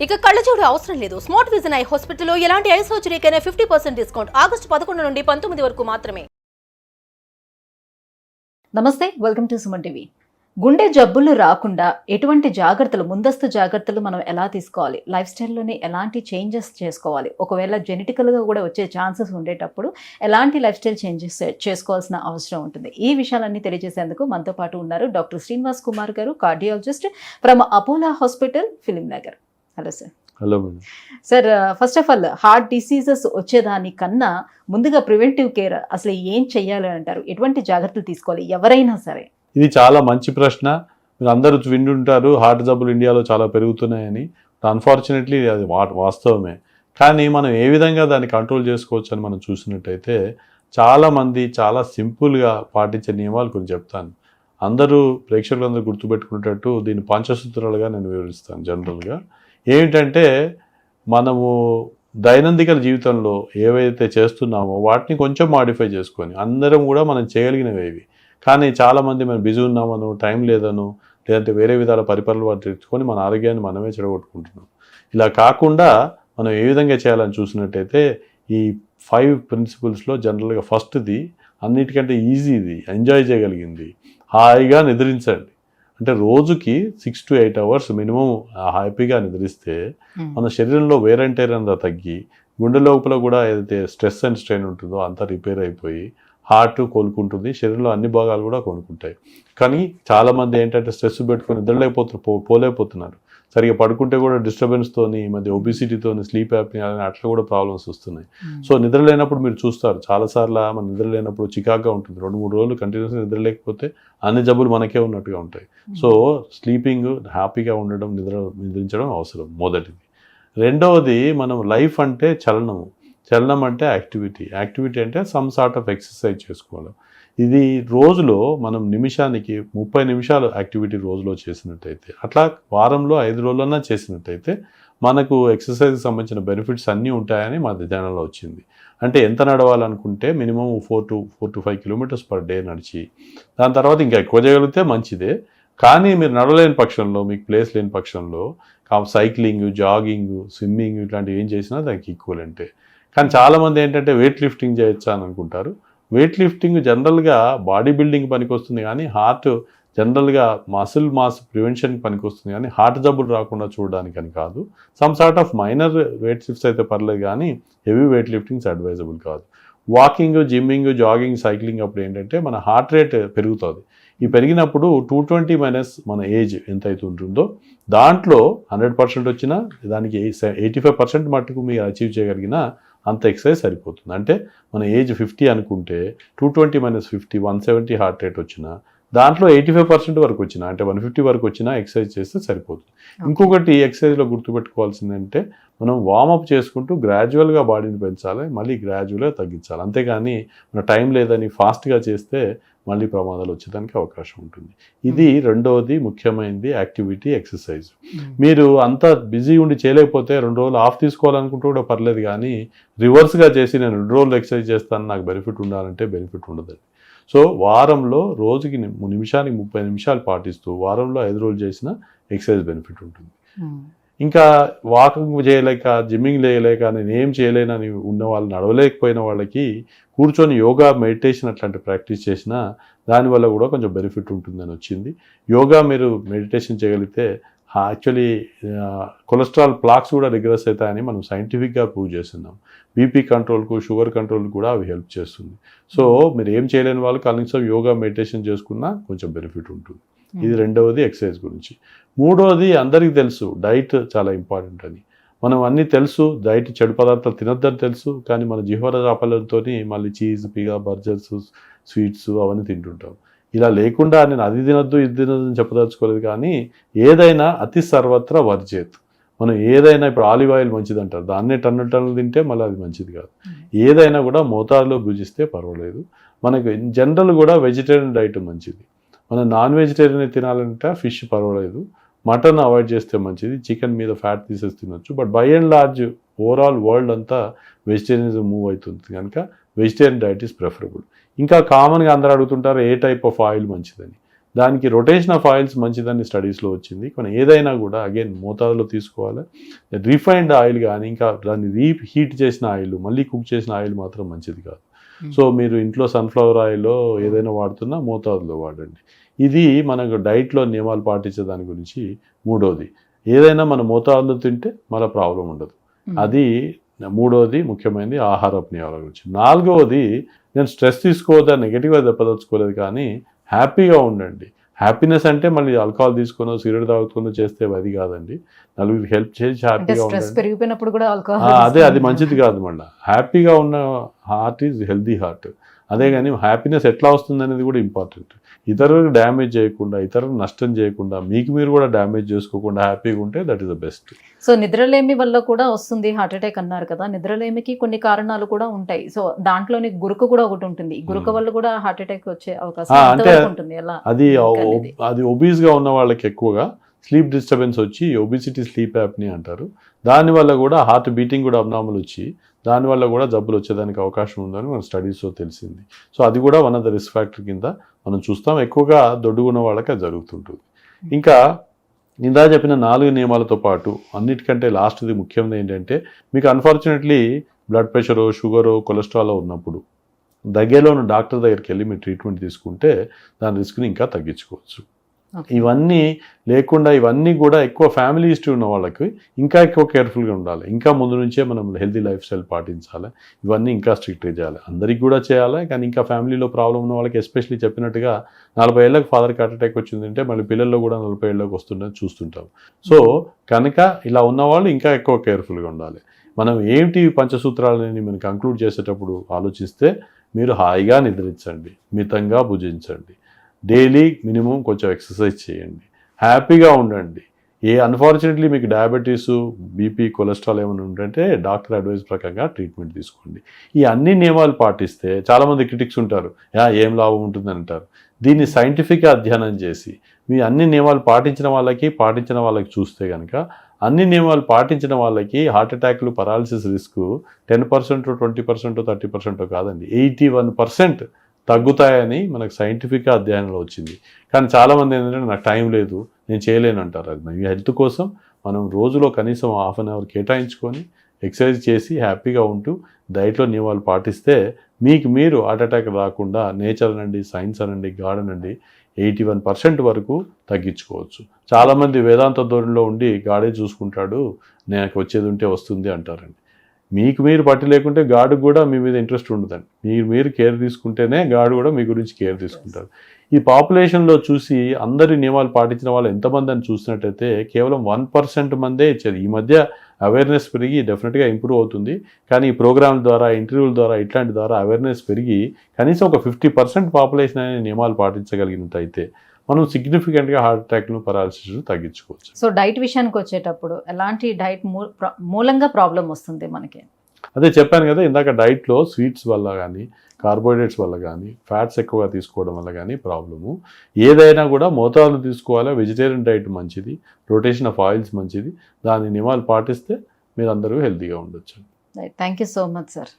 ఇక కళ్ళజోడు అవసరం లేదు. స్మార్ట్ విజన్ ఐ హాస్పిటల్లో ఎలాంటి ఐ సర్జరీకైనా 50% డిస్కౌంట్. ఆగస్టు 11 నుండి 19 వరకు మాత్రమే. నమస్తే, వెల్కమ్ టు సుమన్ టీవీ. గుండె జబ్బులు రాకుండా ఎటువంటి జాగ్రత్తలు, ముందస్తు జాగ్రత్తలు మనం ఎలా తీసుకోవాలి, లైఫ్ స్టైల్లోనే ఎలాంటి చేంజెస్ చేసుకోవాలి, ఒకవేళ జెనెటికల్గా కూడా వచ్చే ఛాన్సెస్ ఉండేటప్పుడు ఎలాంటి లైఫ్ స్టైల్ చేంజెస్ చేసుకోవాల్సిన అవసరం ఉంటుంది, ఈ విషయాలన్నీ తెలియజేసేందుకు మనతో పాటు ఉన్నారు doctor Srinivas Kumar garu, cardiologist from Apollo hospital, Film Nagar. Hello sir. Hello sir, first of all heart diseases వచ్చేదానికన్నా ముందుగా ప్రివెంటివ్ కేర్ అసలు ఏం చెయ్యాలి అంటారు? ఎటువంటి జాగ్రత్తలు తీసుకోవాలి ఎవరైనా సరే? ఇది చాలా మంచి ప్రశ్న. మీరు అందరూ వింటుంటారు హార్ట్ జబ్బులు ఇండియాలో చాలా పెరుగుతున్నాయని. అన్ఫార్చునేట్లీ అది వాస్తవమే. కానీ మనం ఏ విధంగా దాన్ని కంట్రోల్ చేసుకోవచ్చు అని మనం చూసినట్టయితే చాలామంది చాలా సింపుల్గా పాటించే నియమాలు కొన్ని చెప్తాను. ప్రేక్షకులందరూ గుర్తుపెట్టుకునేటట్టు దీన్ని పంచసూత్రాలుగా నేను వివరిస్తాను. జనరల్గా ఏమిటంటే, మనము దైనందిక జీవితంలో ఏవైతే చేస్తున్నామో వాటిని కొంచెం మాడిఫై చేసుకొని, అందరం కూడా మనం చేయగలిగినవి ఇవి. కానీ చాలామంది మనం బిజీ ఉన్నామను, టైం లేదను, లేదంటే వేరే విధాల పరిపాలన తెచ్చుకొని మన ఆరోగ్యాన్ని మనమే చెడగొట్టుకుంటున్నాం. ఇలా కాకుండా మనం ఏ విధంగా చేయాలని చూసినట్టయితే ఈ 5 ప్రిన్సిపల్స్లో జనరల్గా ఫస్ట్ది అన్నిటికంటే ఈజీది, ఎంజాయ్ చేయగలిగింది, హాయిగా నిద్రించండి. అంటే రోజుకి 6 to 8 hours మినిమం హ్యాపీగా నిద్రిస్తే మన శరీరంలో వేర్ అండ్ టైర్ అంతా తగ్గి, గుండె లోపల కూడా ఏదైతే స్ట్రెస్ అండ్ స్ట్రెయిన్ ఉంటుందో అంతా రిపేర్ అయిపోయి హార్ట్ కోలుకుంటుంది, శరీరంలో అన్ని భాగాలు కూడా కోలుకుంటాయి. కానీ చాలామంది ఏంటంటే స్ట్రెస్ పెట్టుకొని పోలేకపోతున్నారు. సరిగా పడుకుంటే కూడా డిస్టర్బెన్స్తోని, మధ్య ఒబిసిటీతోని, స్లీప్ యాప్ని అట్లా కూడా ప్రాబ్లమ్స్ వస్తున్నాయి. సో నిద్ర లేనప్పుడు మీరు చూస్తారు చాలాసార్లు మన నిద్ర లేనప్పుడు చికాగ్గా ఉంటుంది. 2-3 రోజులు కంటిన్యూస్గా నిద్ర లేకపోతే అన్ని జబ్బులు మనకే ఉన్నట్టుగా ఉంటాయి. సో స్లీపింగ్, హ్యాపీగా ఉండడం, నిద్రించడం అవసరం మొదటిది. రెండవది, మనం లైఫ్ అంటే చలనం అంటే యాక్టివిటీ అంటే సమ్ సార్ట్ ఆఫ్ ఎక్సర్సైజ్ చేసుకోవాలి. ఇది రోజులో మనం నిమిషానికి 30 నిమిషాలు యాక్టివిటీ రోజులో చేసినట్టయితే, అట్లా వారంలో 5 రోజులన్నా చేసినట్టయితే మనకు ఎక్సర్సైజ్కి సంబంధించిన బెనిఫిట్స్ అన్నీ ఉంటాయని మా ధ్యానంలో వచ్చింది. అంటే ఎంత నడవాలనుకుంటే minimum 4 to 5 kilometers per day నడిచి, దాని తర్వాత ఇంకా ఎక్కువ చేయగలిగితే మంచిదే. కానీ మీరు నడవలేని పక్షంలో, మీకు ప్లేస్ లేని పక్షంలో సైక్లింగ్, జాగింగ్, స్విమ్మింగ్ ఇట్లాంటివి ఏం చేసినా దానికి ఈక్వలెంటే. కానీ చాలామంది ఏంటంటే వెయిట్ లిఫ్టింగ్ చేయొచ్చా అని అనుకుంటారు. వెయిట్ లిఫ్టింగ్ జనరల్గా బాడీ బిల్డింగ్ పనికి వస్తుంది, కానీ హార్ట్ జనరల్గా మసిల్ మాస్ ప్రివెన్షన్కి పనికి వస్తుంది, కానీ హార్ట్ జబ్బులు రాకుండా చూడడానికి అని కాదు. Some sort of minor weight lifts అయితే పర్లేదు, కానీ హెవీ వెయిట్ లిఫ్టింగ్స్ అడ్వైజబుల్ కాదు. వాకింగ్, జిమ్మింగ్, జాగింగ్, సైక్లింగ్ అప్పుడు ఏంటంటే మన హార్ట్ రేట్ పెరుగుతుంది. ఈ పెరిగినప్పుడు 220 మైనస్ మన ఏజ్ ఎంత అయితే ఉంటుందో దాంట్లో 100% వచ్చినా దానికి 85% మట్టుకు మీరు అచీవ్ చేయగలిగిన అంత ఎక్సర్సైజ్ సరిపోతుంది. అంటే మన ఏజ్ 50 అనుకుంటే 220 మైనస్ 50 170 హార్ట్ రేట్ వచ్చినా దాంట్లో 85% వరకు వచ్చినా, అంటే 150 వరకు వచ్చినా ఎక్సర్సైజ్ చేస్తే సరిపోతుంది. ఇంకొకటి ఎక్సర్సైజ్లో గుర్తుపెట్టుకోవాల్సిందంటే, మనం వార్మప్ చేసుకుంటూ గ్రాడ్యువల్గా బాడీని పెంచాలి, మళ్ళీ గ్రాడ్యువల్గా తగ్గించాలి. అంతేగాని మన టైం లేదని ఫాస్ట్గా చేస్తే మళ్ళీ ప్రమాదాలు వచ్చేదానికి అవకాశం ఉంటుంది. ఇది రెండవది ముఖ్యమైనది, యాక్టివిటీ, ఎక్సర్సైజ్. మీరు అంత బిజీ ఉండి చేయలేకపోతే 2 రోజులు ఆఫ్ తీసుకోవాలనుకుంటూ కూడా పర్లేదు, కానీ రివర్స్గా చేసి నేను 2 రోజులు ఎక్సర్సైజ్ చేస్తాను, నాకు బెనిఫిట్ ఉండాలంటే బెనిఫిట్ ఉండదండి. సో వారంలో రోజుకి నిమిషానికి 30 నిమిషాలు పాటిస్తూ వారంలో 5 రోజులు చేసిన ఎక్సర్సైజ్ బెనిఫిట్ ఉంటుంది. ఇంకా వాకింగ్ చేయలేక, జిమ్మింగ్ చేయలేక, నేను ఏం చేయలేనని ఉన్న వాళ్ళు, నడవలేకపోయిన వాళ్ళకి కూర్చొని యోగా, మెడిటేషన్ అట్లాంటి ప్రాక్టీస్ చేసినా దానివల్ల కూడా కొంచెం బెనిఫిట్ ఉంటుందని వచ్చింది. యోగా మీరు మెడిటేషన్ చేయగలిగితే యాక్చువల్లీ కొలెస్ట్రాల్ ప్లాక్స్ కూడా రిగ్రెస్ అవుతాయని మనం సైంటిఫిక్గా ప్రూవ్ చేస్తున్నాం. బీపీ కంట్రోల్కు, షుగర్ కంట్రోల్కు కూడా అవి హెల్ప్ చేస్తుంది. సో మీరు ఏం చేయలేని వాళ్ళు కనీసం యోగా, మెడిటేషన్ చేసుకున్నా కొంచెం బెనిఫిట్ ఉంటుంది. ఇది రెండవది ఎక్సర్సైజ్ గురించి. మూడవది, అందరికీ తెలుసు డైట్ చాలా ఇంపార్టెంట్ అని. మనం అన్నీ తెలుసు, డైట్ చెడు పదార్థాలు తినొద్దని తెలుసు, కానీ మన జిహ్వ చాపలతో మళ్ళీ చీజ్, పిగా, బర్గర్స్, స్వీట్స్ అవన్నీ తింటుంటాం. ఇలా లేకుండా నేను అది తినొద్దు, ఇది తినొద్దు అని చెప్పదలుచుకోలేదు, కానీ ఏదైనా అతి సర్వత్రా వర్జేత్. మనం ఏదైనా, ఇప్పుడు ఆలివ్ ఆయిల్ మంచిది అంటారు, దాన్నే టన్నులు తింటే మళ్ళీ అది మంచిది కాదు. ఏదైనా కూడా మోతాదులో భుజిస్తే పర్వాలేదు. మనకు జనరల్ కూడా వెజిటేరియన్ డైట్ మంచిది. మనం నాన్ వెజిటేరియన్ తినాలంటే ఫిష్ పర్వాలేదు, మటన్ అవాయిడ్ చేస్తే మంచిది, చికెన్ మీద ఫ్యాట్ తీసేసి తినొచ్చు. But by and large overall world అంతా వెజిటేరియనిజం మూవ్ అవుతుంది కనుక వెజిటేరియన్ డైట్ ఈస్ ప్రిఫరబుల్. ఇంకా కామన్గా అందరూ అడుగుతుంటారు ఏ టైప్ ఆఫ్ ఆయిల్ మంచిదని. దానికి రొటేషన్ ఆఫ్ ఆయిల్స్ మంచిదని స్టడీస్లో వచ్చింది. కానీ ఏదైనా కూడా అగైన్ మోతాదులో తీసుకోవాలి. రిఫైన్డ్ ఆయిల్ కానీ ఇంకా దాన్ని రీహీట్ చేసిన ఆయిల్, మళ్ళీ కుక్ చేసిన ఆయిల్ మాత్రం మంచిది కాదు. సో మీరు ఇంట్లో సన్ఫ్లవర్ ఆయిల్లో ఏదైనా వాడుతున్నా మోతాదులో వాడండి. ఇది మనకు డైట్లో నియమాలు పాటించే దాని గురించి. మూడోది, ఏదైనా మన మోతాదులో తింటే మన ప్రాబ్లం ఉండదు. అది మూడోది ముఖ్యమైనది ఆహారపు నియమాల గురించి. నాలుగవది, నేను స్ట్రెస్ తీసుకోవద్దా, నెగిటివ్గా దెబ్బతలుచుకోలేదు, కానీ హ్యాపీగా ఉండండి. హ్యాపీనెస్ అంటే మళ్ళీ ఆల్కహాల్ తీసుకునో సిగరెట్ తాగుతునో చేస్తే అది కాదండి. నలుగురికి హెల్ప్ చేసి హ్యాపీగా ఉండండి. పెరిగిపోయినప్పుడు కూడా ఆల్కహాల్ అది మంచిది కాదు. మళ్ళీ హ్యాపీగా ఉన్న హార్ట్ ఈజ్ హెల్దీ హార్ట్. అదే కానీ హ్యాపీనెస్ ఎట్లా వస్తుంది అనేది కూడా ఇంపార్టెంట్. ఇతరులకు డ్యామేజ్ చేయకుండా, ఇతరులకు నష్టం చేయకుండా, మీకు మీరు కూడా డ్యామేజ్ చేసుకోకుండా హ్యాపీగా ఉంటే that is the best. So నిద్రలేమి వల్ల కూడా వస్తుంది హార్ట్ అటాక్ అన్నారు కదా. నిద్రలేమికి కొన్ని కారణాలు కూడా ఉంటాయి. సో దాంట్లోని గురుక కూడా ఒకటి ఉంటుంది. గురుక వల్ల కూడా హార్ట్ అటాక్ వచ్చే అవకాశం అంటే ఉంటుంది. ఎలా అది ఒబీస్గా ఉన్న వాళ్ళకి ఎక్కువగా స్లీప్ డిస్టర్బెన్స్ వచ్చి ఒబిసిటీ స్లీప్ యాప్ని అంటారు. దానివల్ల కూడా హార్ట్ బీటింగ్ కూడా అబ్నార్మల్ వచ్చి దానివల్ల కూడా జబ్బులు వచ్చేదానికి అవకాశం ఉందని మన స్టడీస్లో తెలిసింది. సో అది కూడా one of the risk factor కింద మనం చూస్తాం. ఎక్కువగా దొడ్డుగున్న వాళ్ళకి అది జరుగుతుంటుంది. ఇంకా ఇందా చెప్పిన 4 నియమాలతో పాటు అన్నిటికంటే లాస్ట్ది ముఖ్యమైనది ఏంటంటే, మీకు అన్ఫార్చునేట్లీ బ్లడ్ ప్రెషరో, షుగరో, కొలెస్ట్రాల్ ఉన్నప్పుడు దగ్గరలో ఉన్న డాక్టర్ దగ్గరికి వెళ్ళి మీరు ట్రీట్మెంట్ తీసుకుంటే దాని రిస్క్ని ఇంకా తగ్గించుకోవచ్చు. ఇవన్నీ లేకుండా, ఇవన్నీ కూడా ఎక్కువ ఫ్యామిలీ హిస్టరీ ఉన్న వాళ్ళకి ఇంకా ఎక్కువ కేర్ఫుల్గా ఉండాలి. ఇంకా ముందు నుంచే మనం హెల్తీ లైఫ్ స్టైల్ పాటించాలి. ఇవన్నీ ఇంకా స్ట్రిక్ట్గా చేయాలి. అందరికి కూడా చేయాలి, కానీ ఇంకా ఫ్యామిలీలో ప్రాబ్లం ఉన్న వాళ్ళకి ఎస్పెషల్లీ చెప్పినట్టుగా 40 ఏళ్ళకి ఫాదర్కి హార్ట్ అటాక్ వచ్చిందంటే మళ్ళీ పిల్లల్లో కూడా 40 ఏళ్ళకి వస్తుందని చూస్తుంటాం. సో కనుక ఇలా ఉన్నవాళ్ళు ఇంకా ఎక్కువ కేర్ఫుల్గా ఉండాలి. మనం ఏంటి పంచసూత్రాలని మనం కంక్లూడ్ చేసేటప్పుడు ఆలోచిస్తే, మీరు హాయిగా నిద్రించండి, మితంగా భుజించండి, డైలీ మినిమం కొంచెం ఎక్సర్సైజ్ చేయండి, హ్యాపీగా ఉండండి. అన్ఫార్చునేట్లీ మీకు డయాబెటీస్, బీపీ, కొలెస్ట్రాల్ ఏమైనా ఉంటే డాక్టర్ అడ్వైస్ ప్రకారంగా ట్రీట్మెంట్ తీసుకోండి. ఈ అన్ని నియమాలు పాటిస్తే, చాలామంది క్రిటిక్స్ ఉంటారు, ఏం లాభం ఉంటుందని అంటారు. దీన్ని సైంటిఫిక్గా అధ్యయనం చేసి మీ అన్ని నియమాలు పాటించిన వాళ్ళకి చూస్తే కనుక, అన్ని నియమాలు పాటించిన వాళ్ళకి హార్ట్ అటాక్లు, పరాలిసిస్ రిస్క్ 10%, 20%, 30% కాదండి, 81% తగ్గుతాయని మనకు సైంటిఫిక్గా అధ్యయనంలో వచ్చింది. కానీ చాలామంది ఏంటంటే నాకు టైం లేదు, నేను చేయలేను అంటారు. అది మీ హెల్త్ కోసం మనం రోజులో కనీసం ½ అన్ అవర్ కేటాయించుకొని ఎక్సర్సైజ్ చేసి హ్యాపీగా ఉంటూ డైట్లో నియమాలు పాటిస్తే మీకు మీరు హార్ట్ అటాక్ రాకుండా నేచర్ అనండి, సైన్స్ అనండి, గాడ్ అనండి 81% వరకు తగ్గించుకోవచ్చు. చాలామంది వేదాంత ధోరణిలో ఉండి గాడే చూసుకుంటాడు, నాకు వచ్చేది ఉంటే వస్తుంది అంటారండి. మీకు మీరు పట్టి లేకుంటే గాడు కూడా మీ మీద ఇంట్రెస్ట్ ఉండదండి. మీరు కేర్ తీసుకుంటేనే గాడు కూడా మీ గురించి కేర్ తీసుకుంటారు. ఈ పాపులేషన్లో చూసి అందరి నియమాలు పాటించిన వాళ్ళు ఎంతమంది అని చూసినట్టయితే కేవలం 1% మందే ఇచ్చేది. ఈ మధ్య అవేర్నెస్ పెరిగి డెఫినెట్గా ఇంప్రూవ్ అవుతుంది. కానీ ఈ ప్రోగ్రామ్ ద్వారా, ఇంటర్వ్యూల ద్వారా, ఇట్లాంటి ద్వారా అవేర్నెస్ పెరిగి కనీసం ఒక 50% పాపులేషన్ అనే నియమాలు పాటించగలిగినట్టయితే మనం సిగ్నిఫికెంట్గా హార్ట్ అటాక్ను, పరాలిసిస్ తగ్గించుకోవచ్చు. సో డైట్ విషయానికి వచ్చేటప్పుడు ఎలాంటి డైట్ మూలంగా ప్రాబ్లం వస్తుంది మనకి? అదే చెప్పాను కదా ఇందాక, డైట్లో స్వీట్స్ వల్ల కానీ, కార్బోహైడ్రేట్స్ వల్ల కానీ, ఫ్యాట్స్ ఎక్కువగా తీసుకోవడం వల్ల కానీ ప్రాబ్లము. ఏదైనా కూడా మోతాదులు తీసుకోవాలి. వెజిటేరియన్ డైట్ మంచిది, రొటేషన్ ఆఫ్ ఆయిల్స్ మంచిది. దాని నియమాలు పాటిస్తే మీరు అందరూ హెల్తీగా ఉండొచ్చు. Thank you so much sir.